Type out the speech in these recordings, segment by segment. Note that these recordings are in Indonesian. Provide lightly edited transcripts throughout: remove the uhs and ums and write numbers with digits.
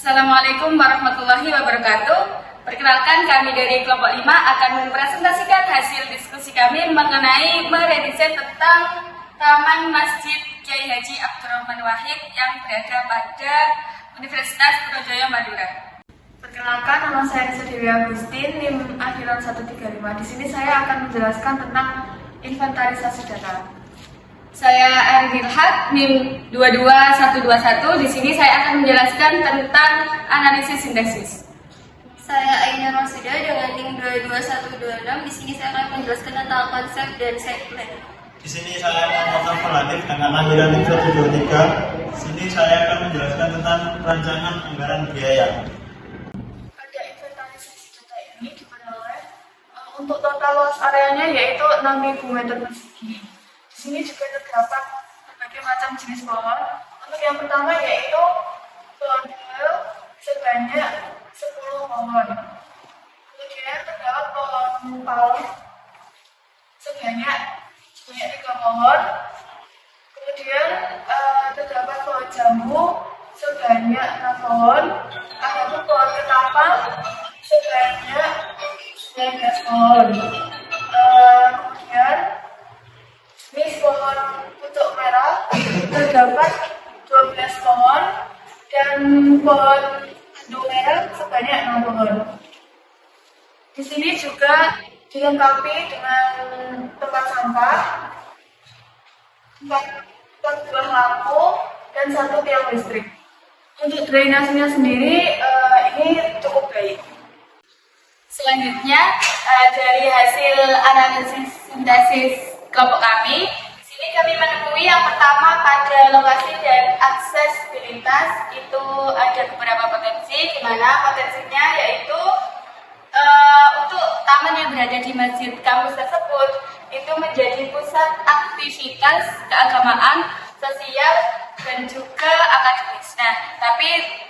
Assalamualaikum warahmatullahi wabarakatuh. Perkenalkan, kami dari kelompok 5 akan mempresentasikan hasil diskusi kami mengenai meredesain tentang Taman Masjid Kiai Haji Abdurrahman Wahid yang berada pada Universitas Trunojoyo Madura. Perkenalkan, nama saya Risa Dewi Agustin, NIM akhiran 135. Di sini saya akan menjelaskan tentang inventarisasi data. Saya Erin Ilhad, NIM 22121. Di sini saya akan menjelaskan tentang analisis sintaksis. Saya Aina Rosida dengan NIM 22126. Di sini saya akan menjelaskan tentang konsep dan set plan. Di sini saya Muhammad Falatif dengan akhiran NIM 123. Di sini saya akan menjelaskan tentang perancangan anggaran biaya. Pada inventarisasi data ini diperoleh untuk total luas areanya yaitu 6.000 meter persegi. Di sini juga terdapat berbagai macam jenis pohon. Untuk yang pertama yaitu pohon bel sebanyak 10 pohon. Kemudian terdapat pohon palem sebanyak 3 pohon. Kemudian terdapat pohon jambu sebanyak 6 pohon. Ada pohon ketapang sebanyak 19 pohon. Kemudian jenis pohon pucuk merah terdapat 12 pohon dan pohon andu merah sebanyak 6 pohon. Di sini juga dilengkapi dengan tempat sampah, tempat buah lampu, dan 1 tiang listrik. Untuk drainasenya sendiri ini cukup baik. Selanjutnya, dari hasil analisis sintaksis kelompok kami, di sini kami menemui yang pertama pada lokasi dan aksesibilitas itu ada beberapa potensi, di mana potensinya yaitu untuk taman yang berada di masjid kampus tersebut itu menjadi pusat aktivitas keagamaan, sosial, dan juga akademis. Nah, tapi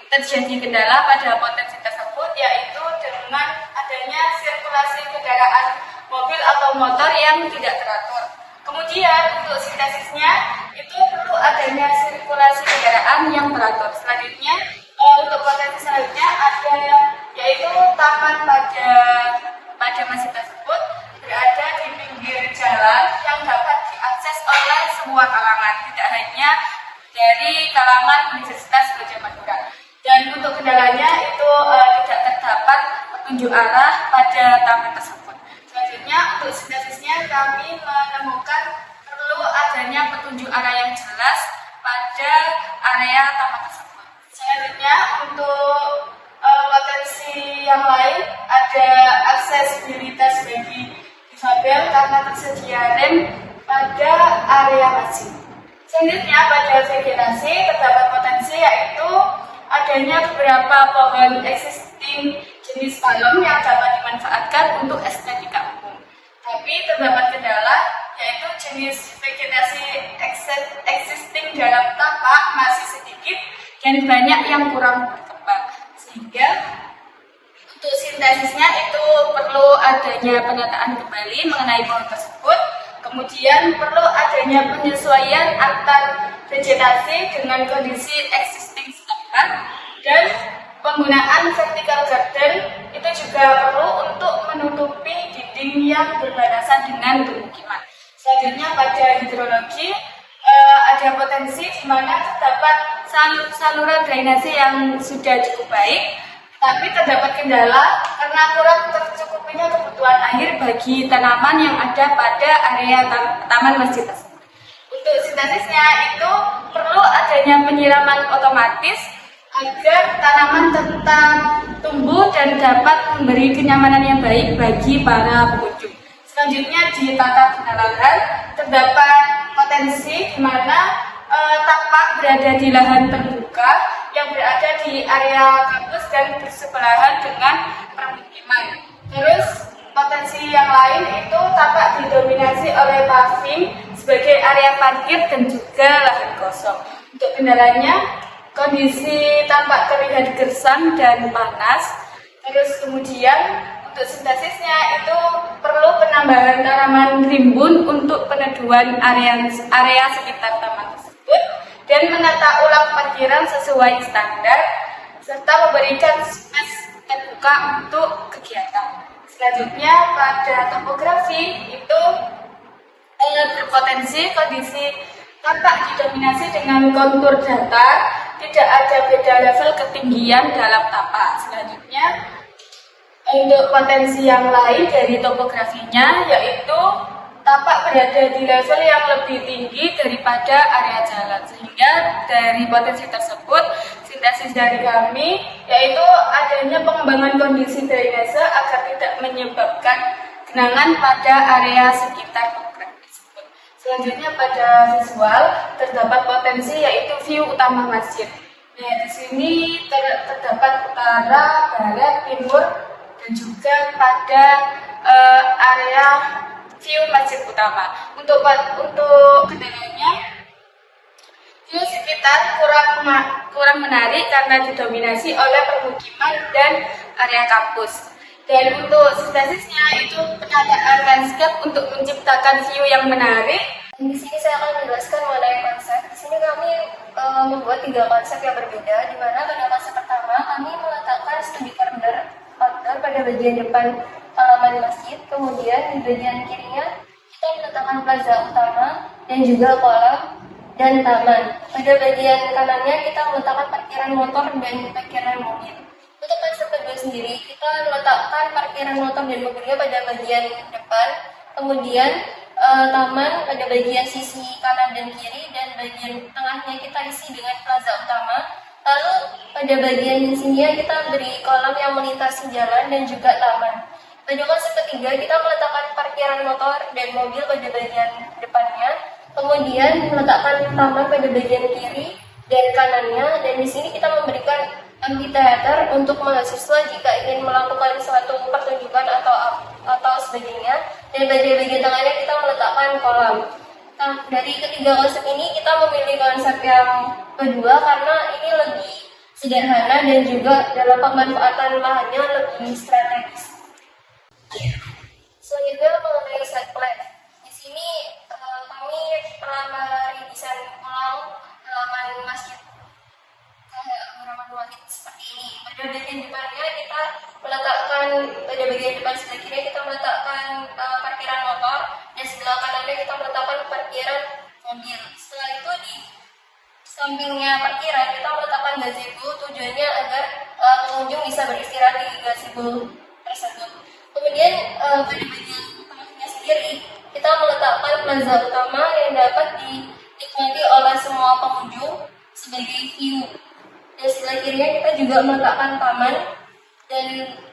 terjadi kendala pada potensi tersebut yaitu dengan adanya sirkulasi kendaraan mobil atau motor yang tidak teratur. Kemudian untuk sintesisnya itu perlu adanya sirkulasi kendaraan yang teratur. Selanjutnya untuk potensi selanjutnya ada yaitu taman pada masjid tersebut berada di pinggir jalan yang dapat diakses oleh semua kalangan, tidak hanya dari kalangan Universitas Trunojoyo Madura. Dan untuk kendalanya itu tidak terdapat petunjuk arah pada taman tersebut. Selanjutnya untuk sintesisnya kami menemukan perlu adanya petunjuk arah yang jelas pada area taman tersebut. Selanjutnya untuk potensi yang lain ada aksesibilitas bagi difabel karena tersedia rem pada area masjid. Selanjutnya pada vegetasi terdapat potensi yaitu adanya beberapa pohon existing jenis palem yang dapat dimanfaatkan untuk estetika umum. Tapi terdapat kendala yaitu jenis vegetasi existing dalam tapak masih sedikit dan banyak yang kurang berkembang. Sehingga untuk sintesisnya itu perlu adanya penataan kembali mengenai pohon tersebut. Kemudian perlu adanya penyesuaian antar vegetasi dengan kondisi existing setempat dan penggunaan vertical garden itu juga perlu untuk menutupi dinding yang berbatasan dengan pemukiman. Selanjutnya pada hidrologi ada potensi di mana terdapat saluran drainase yang sudah cukup baik, tapi terdapat kendala karena kurang tercukupinya kebutuhan air bagi tanaman yang ada pada area taman masjid tersebut. Untuk sintesisnya itu perlu adanya penyiraman otomatis agar tanaman tetap tumbuh dan dapat memberi kenyamanan yang baik bagi para pengunjung. Selanjutnya di tata guna lahan terdapat potensi di mana tapak berada di lahan terbuka yang berada di area kampus dan bersebelahan dengan permukiman. Terus potensi yang lain itu tapak didominasi oleh paving sebagai area parkir dan juga lahan kosong. Untuk kendalanya kondisi tampak terlihat gersang dan panas. Terus kemudian untuk sintesisnya itu perlu penambahan tanaman rimbun untuk peneduhan area sekitar taman tersebut dan menata ulang parkiran sesuai standar. serta memberikan space terbuka untuk kegiatan. Selanjutnya pada topografi itu berpotensi kondisi tampak didominasi dengan kontur datar, tidak ada beda level ketinggian dalam tapak. Selanjutnya untuk potensi yang lain dari topografinya yaitu tapak berada di level yang lebih tinggi daripada area jalan, sehingga dari potensi tersebut sintesis dari kami yaitu adanya pengembangan kondisi drainase agar tidak menyebabkan genangan pada area sekitar topograf tersebut. Selanjutnya pada visual terdapat potensi yaitu view utama masjid. Nah, di sini terdapat utara, barat, timur dan juga pada area view masjid utama. Untuk kendalanya, view sekitar kurang menarik karena didominasi oleh permukiman dan area kampus. Dan untuk sintesisnya itu penataan landscape untuk menciptakan view yang menarik. Di sini saya akan menjelaskan mengenai konsep. Di sini kami membuat 3 konsep yang berbeda, di mana pada konsep pertama kami meletakkan studi corner pada bagian depan halaman masjid, kemudian di bagian kirinya kita meletakkan plaza utama dan juga kolam dan taman. Pada bagian kanannya kita meletakkan parkiran motor dan parkiran mobil. Untuk konsep kedua sendiri kita meletakkan parkiran motor dan mobilnya pada bagian depan, kemudian taman pada bagian sisi kanan dan kiri, dan bagian tengahnya kita isi dengan plaza utama. Lalu pada bagian sininya kita beri kolam yang melintasi jalan dan juga taman. Pada konsep ketiga kita meletakkan parkiran motor dan mobil pada bagian depannya, kemudian meletakkan taman pada bagian kiri dan kanannya, dan di sini kita memberikan amphitheater untuk mahasiswa jika ingin melakukan suatu pertunjukan atau sebagainya, dan pada bagian tengahnya kita meletakkan kolam. Nah, dari ketiga konsep ini kita memilih konsep yang kedua karena ini lebih sederhana dan juga dalam pemanfaatan lahannya lebih strategis. Selanjutnya mengenai set plan. Di sini kami telah meredesain ulang halaman masjid Abdurrahman Wahid seperti ini. Pada bagian depannya kita meletakkan, pada bagian depan sebelah kiri kita meletakkan parkiran motor, dan sebelah kanannya kita meletakkan parkiran mobil. Setelah itu di sampingnya parkiran kita meletakkan gazebo, tujuannya agar pengunjung bisa beristirahat di gazebo tersebut. Kemudian pada bagian tengahnya sendiri kita meletakkan plaza utama yang dapat dinikmati oleh semua pengunjung sebagai view. Dan sebelah kirinya kita juga meletakkan taman, dan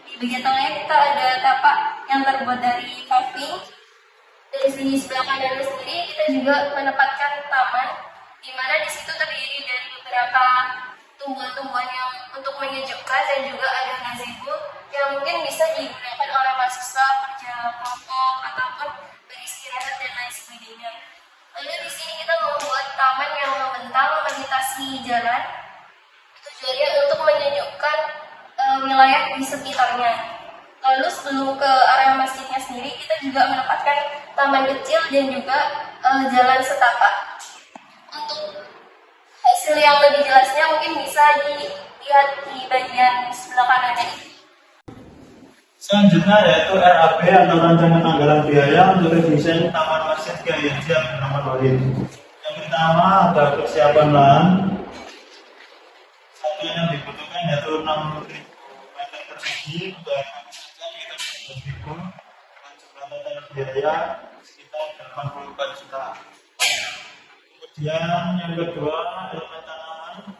di bagian tengahnya kita ada tapak yang terbuat dari paving. Dari sini sebelah kanan sendiri kita juga menempatkan taman, di mana di situ terdiri dari beberapa tumbuhan-tumbuhan yang untuk menyejukkan, dan juga ada gazebo yang mungkin bisa digunakan oleh mahasiswa kerja kelompok ataupun beristirahat dan lain sebagainya. Lalu di sini kita membuat taman yang membentang melintasi jalan, tujuannya untuk menyejukkan wilayah di sekitarnya. Lalu sebelum ke area masjidnya sendiri kita juga menempatkan taman kecil dan juga jalan setapak. Untuk hasil yang lebih jelasnya mungkin bisa dilihat di bagian sebelah kanannya. Selanjutnya yaitu RAB atau rancangan anggaran biaya untuk redesain Taman Masjid Kiai Haji Abdurrahman Wahid. Yang pertama ada persiapan lahan. Satu yang dibutuhkan yaitu 6.000 meter persegi untuk sekitar 11.000, dan jumlah total biaya sekitar 84 juta. Kemudian yang kedua elemen tanaman.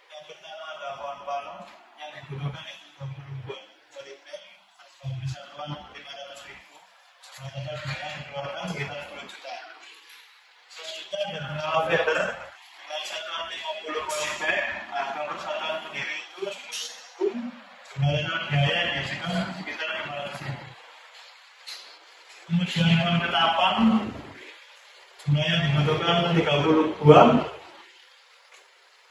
Yang pertama ada pohon palem yang dibutuhkan yaitu 20 buah polybag atau kesatuan 500.000. Jumlah total biaya yang dikeluarkan sekitar 10 juta. Selanjutnya ada bunga feather dengan satuan 50 polybag. Harga persatuan sendiri itu 10.000. Jumlah total biaya yang dihasilkan sekitar 500.000. Kemudian pohon ketapang jumlah yang dibutuhkan 30 buah.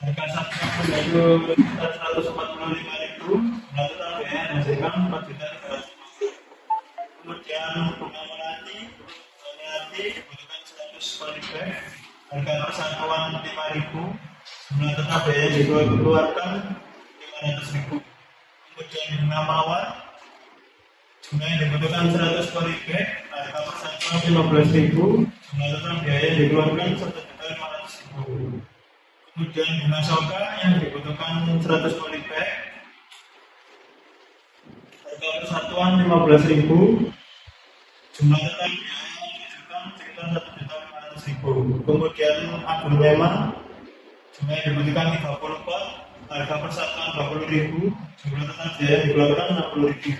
Harga satu yaitu sekitar 145.000. Jumlah total biaya yang dihasilkan 4.350.000. Kemudian bunga melati dibutuhkan 100 polybag. Harga persatuan 5.000. Jumlah total biaya yang dikeluarkan 500.000. 500.000. Kemudian bunga mawar jumlah yang dibutuhkan 100 polybag, harga per satuan 15.000, jumlah total biaya yang dikeluarkan 1.500.000. Kemudian bunga soka yang dibutuhkan 100 polybag, harga per satuan 15.000, jumlah total biaya yang dibutuhkan sekitar 1.500.000. Kemudian aglonema jumlah yang dibutuhkan 30 pot, harga per satuan 20.000, jumlah total biaya yang dikeluarkan 60.000.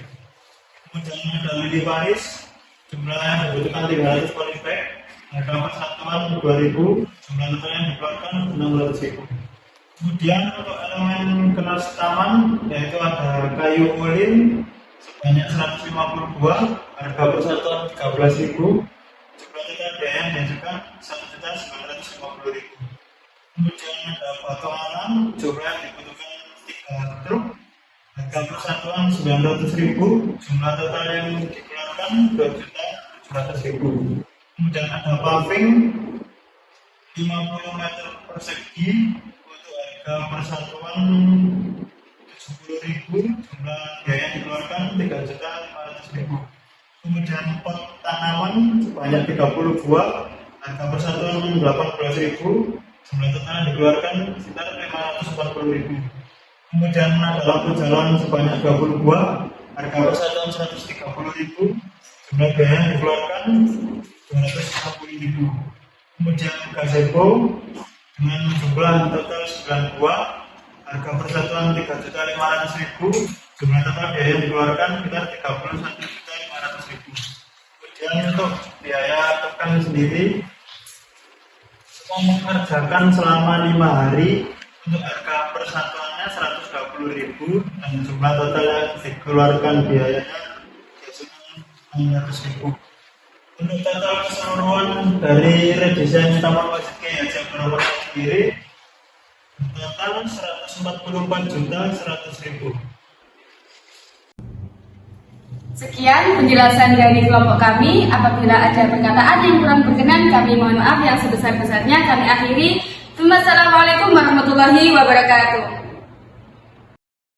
Kemudian ada lili Paris, jumlah yang dibutuhkan 300 polybag, harga per satuan 2.000, jumlah total yang dikeluarkan 600.000. Kemudian untuk elemen kelas taman, yaitu ada kayu ulin sebanyak 150 buah, harga per satuan 13.000, jumlah total biaya yang diajukan 1.950.000. Kemudian ada batu alam, jumlah yang dibutuhkan 3 truk, harga per satuan 900.000, jumlah total yang dikeluarkan 2.700.000. Kemudian ada paving 50 meter persegi untuk harga per satuan 70.000, jumlah biaya yang dikeluarkan 3.500.000. Kemudian pot tanaman sebanyak 30 buah, harga per satuan 18.000, jumlah total yang dikeluarkan sekitar 540.000. Kemudian ada lampu jalan sebanyak 20 buah, harga per satuan 130.000, jumlah biaya yang dikeluarkan 250.000. Kemudian gazebo dengan jumlah total 9 buah, harga per satuan 3.500.000, jumlah total biaya yang dikeluarkan sekitar 31.500.000. Kemudian untuk biaya tekan sendiri mengerjakan selama 5 hari untuk harga per satuannya 120.000 dan jumlah total yang dikeluarkan biayanya 600.000. Untuk total keseluruhan dari redesain Taman Masjid Kiai Haji Abdul Rahman sendiri total 144.100.000. Sekian penjelasan dari kelompok kami. Apabila ada perkataan yang kurang berkenan, kami mohon maaf yang sebesar-besarnya. Kami akhiri. Wassalamualaikum warahmatullahi wabarakatuh.